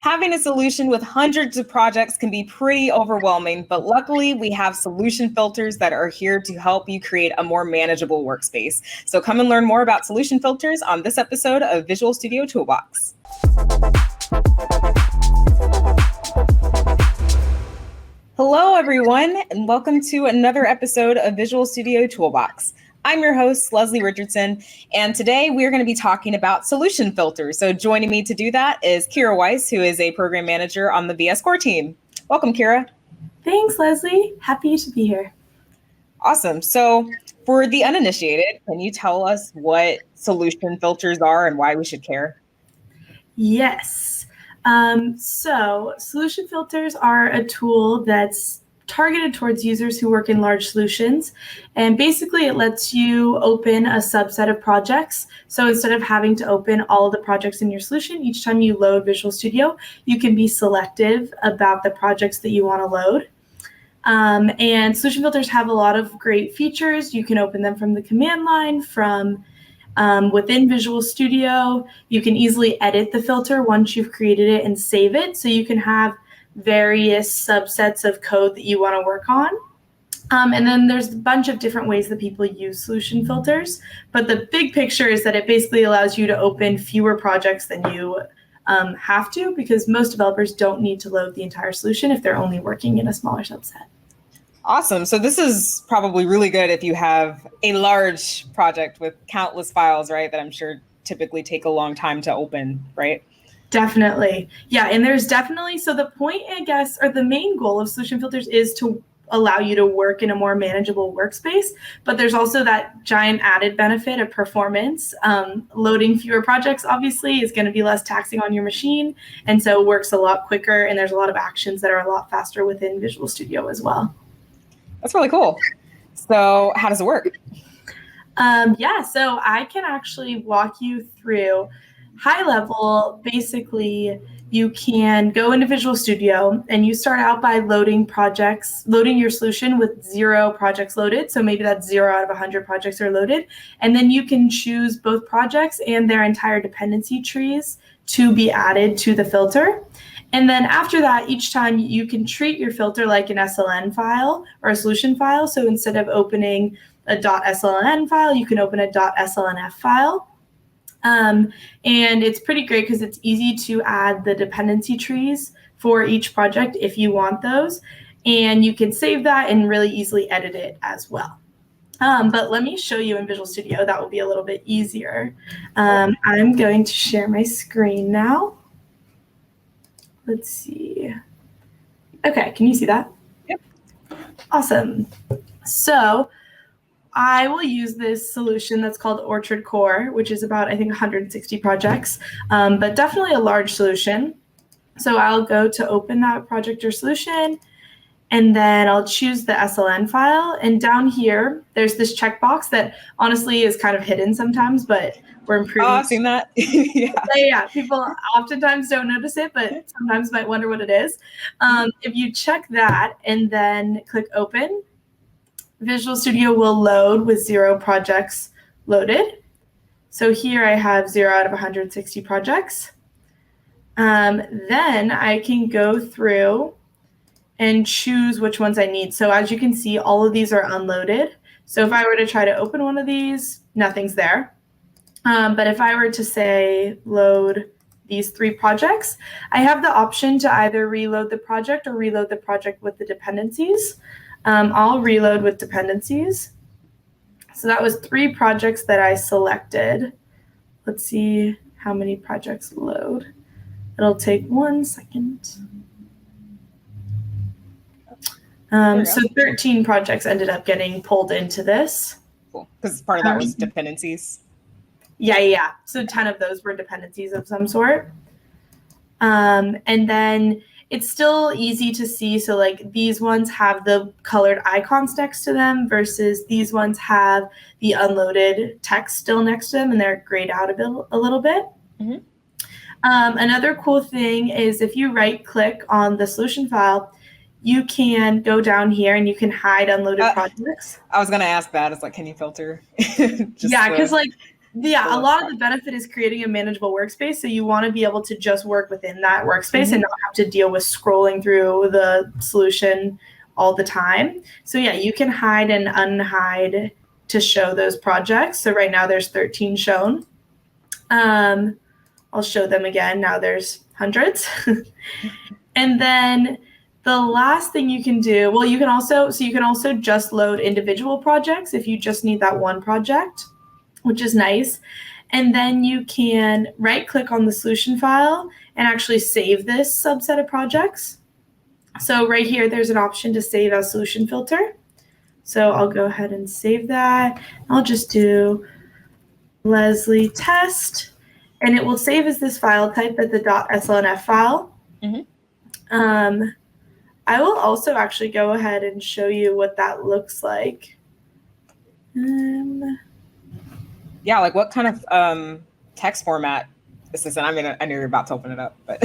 Having a solution with hundreds of projects can be pretty overwhelming, but luckily we have solution filters that are here to help you create a more manageable workspace. So come and learn more about solution filters on this episode of Visual Studio Toolbox. Hello, everyone, and welcome to another episode of Visual Studio Toolbox. I'm your host, Leslie Richardson, and today we're going to be talking about solution filters. So joining me to do that is Kira Weiss, who is a program manager on the VS Core team. Welcome, Kira. Thanks, Leslie. Happy to be here. Awesome. So for the uninitiated, can you tell us what solution filters are and why we should care? Yes. So solution filters are a tool that's targeted towards users who work in large solutions. And basically it lets you open a subset of projects. So instead of having to open all of the projects in your solution, each time you load Visual Studio, you can be selective about the projects that you want to load. And solution filters have a lot of great features. You can open them from the command line, from within Visual Studio. You can easily edit the filter once you've created it and save it. So you can have various subsets of code that you want to work on. And then there's a bunch of different ways that people use solution filters. But the big picture is that it basically allows you to open fewer projects than you have to, because most developers don't need to load the entire solution if they're only working in a smaller subset. Awesome. So this is probably really good if you have a large project with countless files, right? That I'm sure typically take a long time to open, right? Definitely. Yeah. And there's definitely, so the point, I guess, or the main goal of solution filters is to allow you to work in a more manageable workspace. But there's also that giant added benefit of performance. Loading fewer projects, obviously, is going to be less taxing on your machine. And so it works a lot quicker. And there's a lot of actions that are a lot faster within Visual Studio as well. That's really cool. So how does it work? Yeah, so I can actually walk you through high level. Basically, you can go into Visual Studio and you start out by loading your solution with 0 projects loaded. So maybe that's 0 out of 100 projects are loaded. And then you can choose both projects and their entire dependency trees to be added to the filter. And then after that, each time you can treat your filter like an SLN file or a solution file. So instead of opening a .sln file, you can open a .slnf file. And it's pretty great because it's easy to add the dependency trees for each project if you want those. And you can save that and really easily edit it as well. But let me show you in Visual Studio. That will be a little bit easier. I'm going to share my screen now. Let's see. Okay, can you see that? Yep. Awesome. So I will use this solution that's called Orchard Core, which is about, I think, 160 projects, but definitely a large solution. So I'll go to open that project or solution, and then I'll choose the SLN file. And down here, there's this checkbox that honestly is kind of hidden sometimes, but we're improving. Oh, I've seen that. Yeah, people oftentimes don't notice it, but sometimes might wonder what it is. If you check that and then click open, Visual Studio will load with 0 projects loaded. So here I have 0 out of 160 projects. Then I can go through and choose which ones I need. So as you can see, all of these are unloaded. So if I were to try to open one of these, nothing's there. But if I were to say load these 3 projects, I have the option to either reload the project or reload the project with the dependencies. I'll reload with dependencies. So that was 3 projects that I selected. Let's see how many projects load. It'll take 1 second. So 13 projects ended up getting pulled into this. Cool, because part of that was dependencies. Yeah. So 10 of those were dependencies of some sort. And then it's still easy to see. So like these ones have the colored icons next to them versus these ones have the unloaded text still next to them and they're grayed out a little bit. Mm-hmm. Another cool thing is if you right click on the solution file, you can go down here and you can hide unloaded projects. I was going to ask that. It's like, can you filter? Yeah, because like Yeah, a lot of the benefit is creating a manageable workspace. So you want to be able to just work within that workspace and not have to deal with scrolling through the solution all the time. So yeah, you can hide and unhide to show those projects. So right now there's 13 shown. I'll show them again. Now there's hundreds. And then the last thing you can do, well, you can also just load individual projects if you just need that one project, which is nice. And then you can right click on the solution file and actually save this subset of projects. So right here, there's an option to save as solution filter. So I'll go ahead and save that. I'll just do Leslie test, and it will save as this file type at the .slnf file. I will also actually go ahead and show you what that looks like. Yeah, like what kind of text format is this in? I mean, I know you're about to open it up, but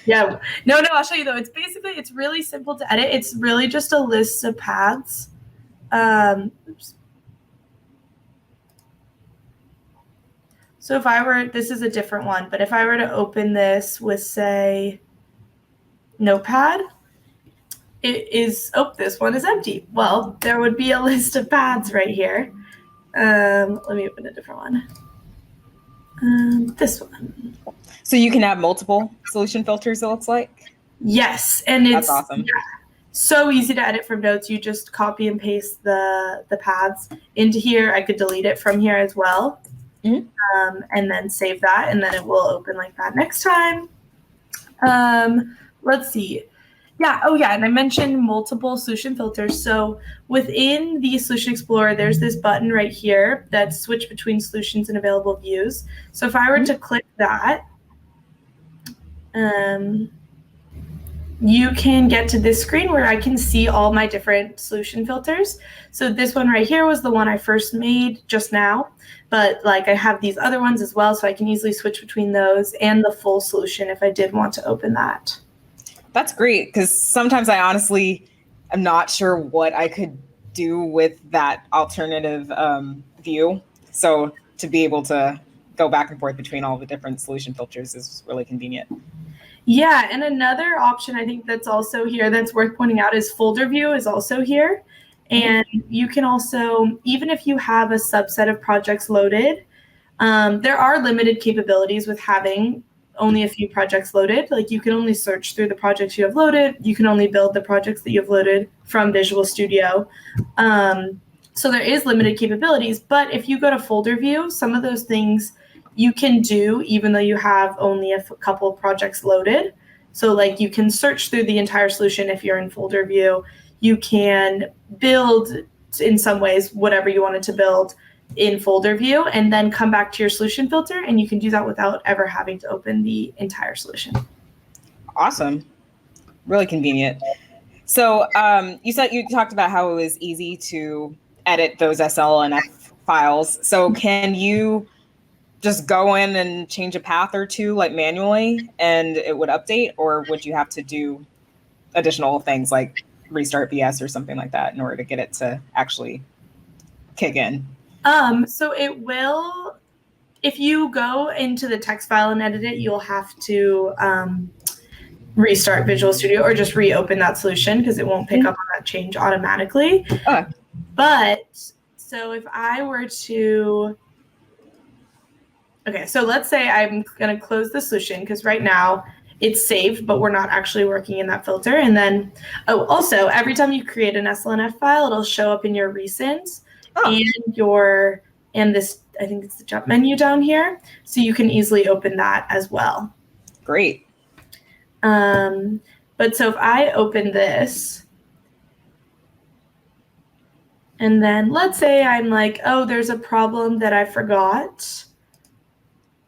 yeah, no, I'll show you though. It's really simple to edit. It's really just a list of paths. Oops. So if I were, this is a different one, but if I were to open this with, say, Notepad, it is, oh, this one is empty. Well, there would be a list of paths right here. Let me open a different one. This one. So you can have multiple solution filters, it looks like? Yes, and it's that's awesome. Yeah, so easy to edit from notes. You just copy and paste the paths into here. I could delete it from here as well. And then save that, and then it will open like that next time. Let's see. Yeah, oh yeah, and I mentioned multiple solution filters. So within the Solution Explorer, there's this button right here that's switch between solutions and available views. So if I were to click that, you can get to this screen where I can see all my different solution filters. So this one right here was the one I first made just now, but like I have these other ones as well, so I can easily switch between those and the full solution if I did want to open that. That's great, because sometimes I honestly am not sure what I could do with that alternative view. So to be able to go back and forth between all the different solution filters is really convenient. Yeah, and another option I think that's also here that's worth pointing out is folder view is also here. And you can also, even if you have a subset of projects loaded, there are limited capabilities with having only a few projects loaded. Like you can only search through the projects you have loaded. You can only build the projects that you've loaded from Visual Studio. So there is limited capabilities, but if you go to folder view, some of those things you can do even though you have only a couple of projects loaded. So like you can search through the entire solution if you're in folder view. You can build in some ways whatever you wanted to build in folder view and then come back to your solution filter, and you can do that without ever having to open the entire solution. Awesome. Really convenient. So you talked about how it was easy to edit those SLNF files. So can you just go in and change a path or two like manually and it would update, or would you have to do additional things like restart VS or something like that in order to get it to actually kick in? So it will, if you go into the text file and edit it, you'll have to restart Visual Studio or just reopen that solution because it won't pick up on that change automatically. Okay. But so if I were to, okay, so let's say I'm going to close the solution because right now it's saved, but we're not actually working in that filter. And then, oh, also every time you create an SLNF file, it'll show up in your recents and this, I think it's the jump menu down here. So you can easily open that as well. Great. But so if I open this, and then let's say I'm like, oh, there's a problem that I forgot,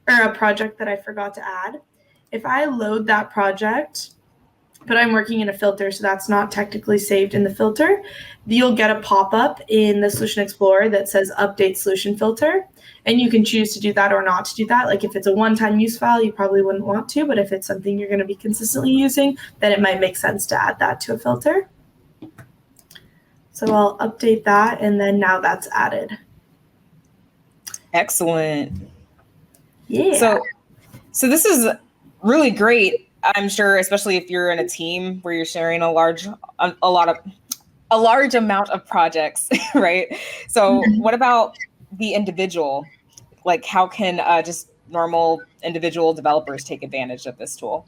or a project that I forgot to add. If I load that project, but I'm working in a filter, so that's not technically saved in the filter, you'll get a pop-up in the Solution Explorer that says Update Solution Filter, and you can choose to do that or not to do that. Like if it's a one-time use file, you probably wouldn't want to, but if it's something you're going to be consistently using, then it might make sense to add that to a filter. So I'll update that, and then now that's added. Excellent. Yeah. So this is really great. I'm sure, especially if you're in a team where you're sharing a large amount of projects, right? So what about the individual? Like, how can just normal individual developers take advantage of this tool?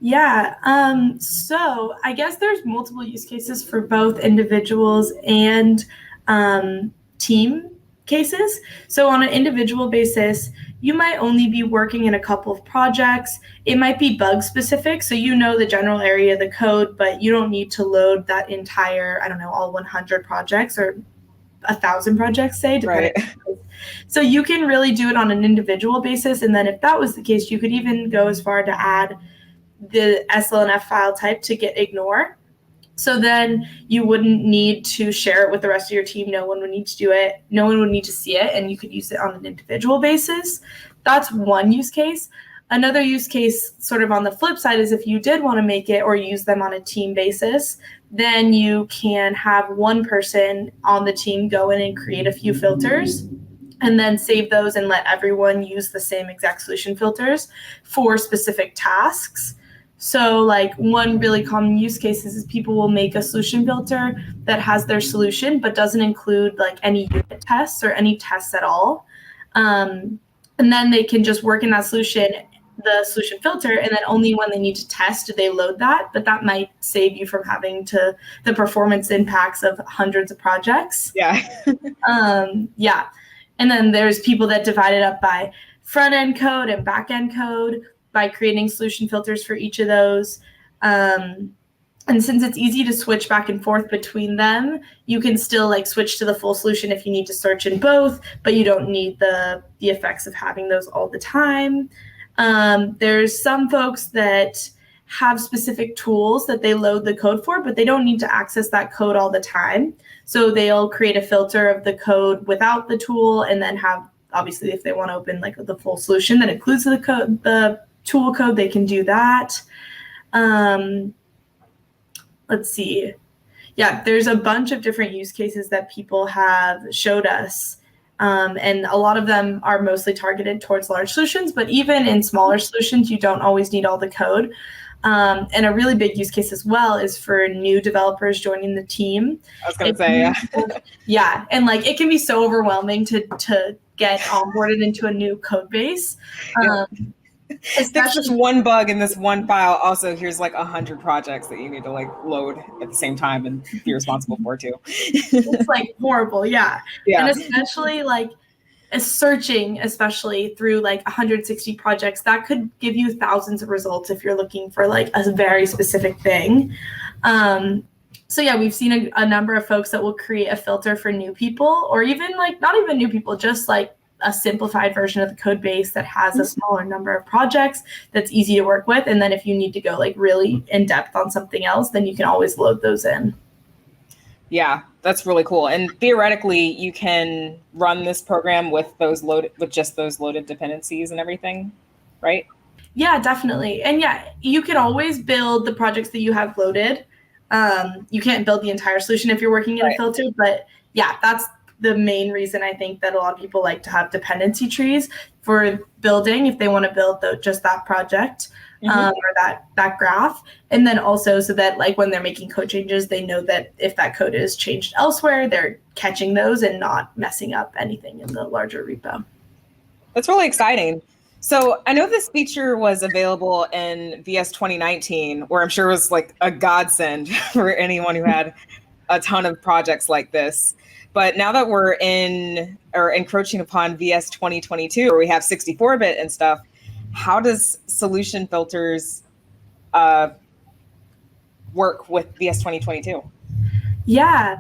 Yeah. So I guess there's multiple use cases for both individuals and team cases. So on an individual basis, you might only be working in a couple of projects. It might be bug specific. So you know the general area of the code, but you don't need to load that entire, I don't know, all 100 projects or 1,000 projects, say, depending. Right. So you can really do it on an individual basis. And then if that was the case, you could even go as far to add the SLNF file type to get ignore. So then you wouldn't need to share it with the rest of your team. No one would need to do it. No one would need to see it, and you could use it on an individual basis. That's one use case. Another use case, sort of on the flip side, is if you did want to make it or use them on a team basis, then you can have one person on the team go in and create a few filters and then save those and let everyone use the same exact solution filters for specific tasks. So like one really common use case is people will make a solution filter that has their solution but doesn't include like any unit tests or any tests at all. And then they can just work in the solution filter, and then only when they need to test do they load that. But that might save you from having the performance impacts of hundreds of projects. Yeah. Yeah. And then there's people that divide it up by front end code and back end code, by creating solution filters for each of those. And since it's easy to switch back and forth between them, you can still like switch to the full solution if you need to search in both, but you don't need the effects of having those all the time. There's some folks that have specific tools that they load the code for, but they don't need to access that code all the time. So they'll create a filter of the code without the tool, and then have, obviously, if they want to open like the full solution that includes the code, the tool code, they can do that. Let's see. Yeah, there's a bunch of different use cases that people have showed us. And a lot of them are mostly targeted towards large solutions, but even in smaller solutions, you don't always need all the code. And a really big use case as well is for new developers joining the team. I was going to say, yeah. Yeah, and like it can be so overwhelming to get onboarded into a new code base. There's just one bug in this one file. Also, here's like 100 projects that you need to like load at the same time and be responsible for too. It's like horrible, yeah. And especially like searching, especially through like 160 projects, that could give you thousands of results if you're looking for like a very specific thing. So yeah, we've seen a number of folks that will create a filter for new people, or even like not even new people, just like a simplified version of the code base that has a smaller number of projects that's easy to work with. And then if you need to go like really in depth on something else, then you can always load those in. Yeah, that's really cool. And theoretically, you can run this program with just those loaded dependencies and everything, right? Yeah, definitely. And yeah, you can always build the projects that you have loaded. You can't build the entire solution if you're working in a filter, but yeah, that's the main reason I think that a lot of people like to have dependency trees for building if they want to build just that project or that graph. And then also so that like when they're making code changes, they know that if that code is changed elsewhere, they're catching those and not messing up anything in the larger repo. That's really exciting. So I know this feature was available in VS 2019, where I'm sure was like a godsend for anyone who had a ton of projects like this. But now that we're encroaching upon VS 2022, where we have 64-bit and stuff, how does solution filters work with VS 2022? Yeah,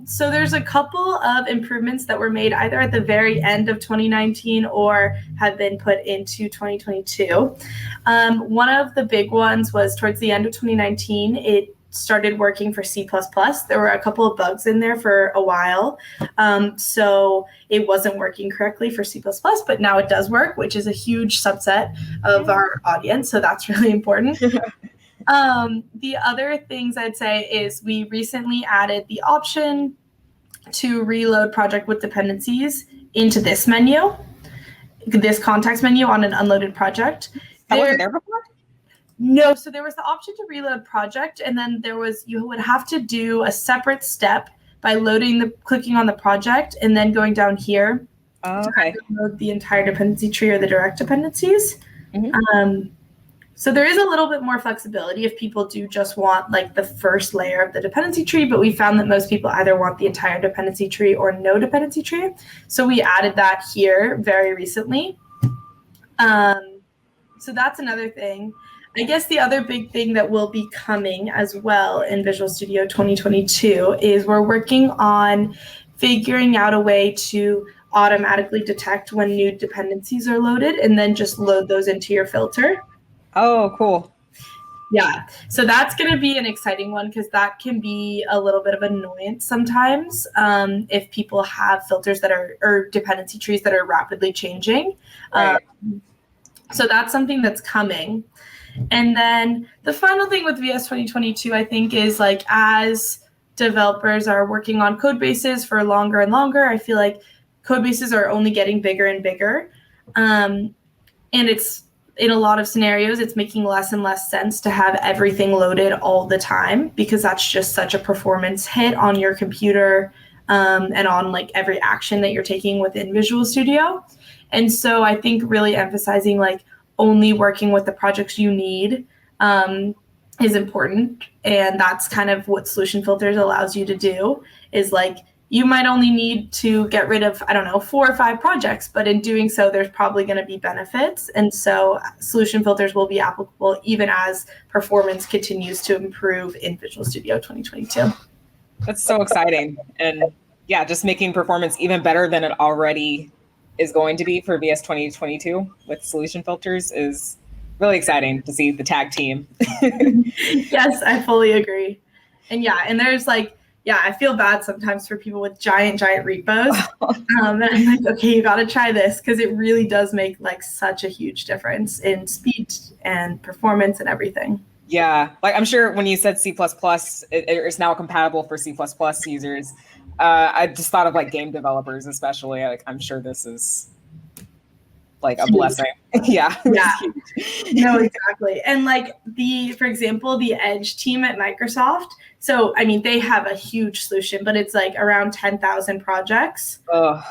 so there's a couple of improvements that were made either at the very end of 2019 or have been put into 2022. One of the big ones was towards the end of 2019, it started working for C++. There were a couple of bugs in there for a while. So it wasn't working correctly for C++, but now it does work, which is a huge subset of our audience. So that's really important. The other things I'd say is we recently added the option to reload project with dependencies into this menu, this context menu on an unloaded project. That wasn't there before? No, so there was the option to reload project, and then you would have to do a separate step by clicking on the project and then going down here to load the entire dependency tree or the direct dependencies. Mm-hmm. So there is a little bit more flexibility if people do just want like the first layer of the dependency tree, but we found that most people either want the entire dependency tree or no dependency tree. So we added that here very recently. So that's another thing. I guess the other big thing that will be coming as well in Visual Studio 2022 is we're working on figuring out a way to automatically detect when new dependencies are loaded and then just load those into your filter. Oh, cool. Yeah, so that's going to be an exciting one because that can be a little bit of annoyance sometimes if people have filters that or dependency trees that are rapidly changing. Right. So that's something that's coming. And then the final thing with VS 2022, I think, is like as developers are working on code bases for longer and longer, I feel like code bases are only getting bigger and bigger. And it's in a lot of scenarios, it's making less and less sense to have everything loaded all the time because that's just such a performance hit on your computer and on like every action that you're taking within Visual Studio. And so I think really emphasizing like only working with the projects you need is important. And that's kind of what Solution Filters allows you to do is like, you might only need to get rid of, 4 or 5 projects, but in doing so, there's probably going to be benefits. And so Solution Filters will be applicable even as performance continues to improve in Visual Studio 2022. That's so exciting. And yeah, just making performance even better than it already is going to be for VS 2022 with Solution Filters is really exciting to see the tag team. Yes, I fully agree. And there's like, I feel bad sometimes for people with giant repos. And I'm like, okay, you got to try this because it really does make like such a huge difference in speed and performance and everything. Yeah, like I'm sure when you said C++, it is now compatible for C++ users. I just thought of like game developers, especially. Like I'm sure this is like a blessing. Yeah. No, exactly. And like for example, the Edge team at Microsoft. So, I mean, they have a huge solution, but it's like around 10,000 projects. And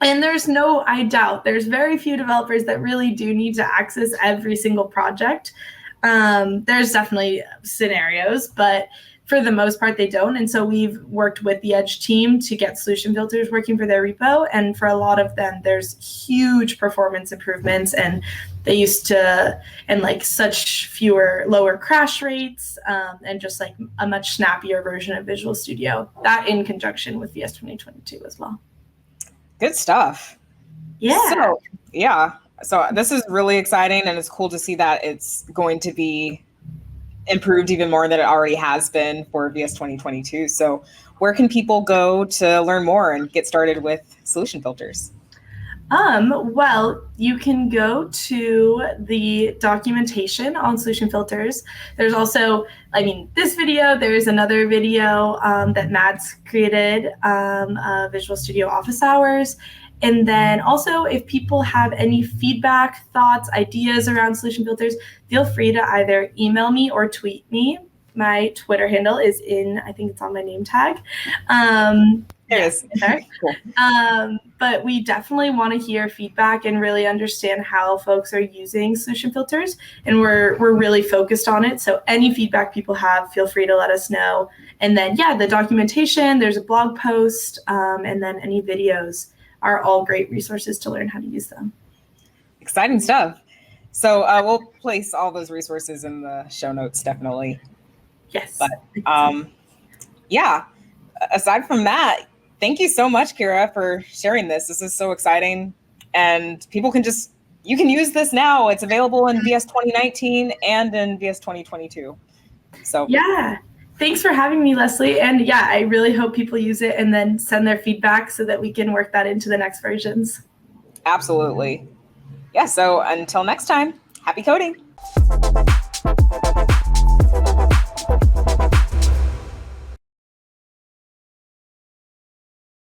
I doubt there's very few developers that really do need to access every single project. There's definitely scenarios, but for the most part, they don't. And so we've worked with the Edge team to get Solution Filters working for their repo. And for a lot of them, there's huge performance improvements. And they used to, and like such lower crash rates, and just like a much snappier version of Visual Studio. That in conjunction with VS 2022 as well. Good stuff. Yeah. So this is really exciting. And it's cool to see that it's going to be improved even more than it already has been for VS 2022. So where can people go to learn more and get started with Solution Filters? Well, you can go to the documentation on Solution Filters. There's also, this video, there's another video that Matt's created, Visual Studio Office Hours. And then also, if people have any feedback, thoughts, ideas around Solution Filters, feel free to either email me or tweet me. My Twitter handle is I think it's on my name tag. There it is. Cool. But we definitely want to hear feedback and really understand how folks are using Solution Filters. And we're really focused on it. So any feedback people have, feel free to let us know. And then, the documentation, there's a blog post, and then any videos are all great resources to learn how to use them. Exciting stuff. So we'll place all those resources in the show notes, definitely. Yes. But aside from that, thank you so much, Kira, for sharing this. This is so exciting. And people you can use this now. It's available in VS 2019 and in VS 2022. So thanks for having me, Leslie. And I really hope people use it and then send their feedback so that we can work that into the next versions. Absolutely. So until next time, happy coding.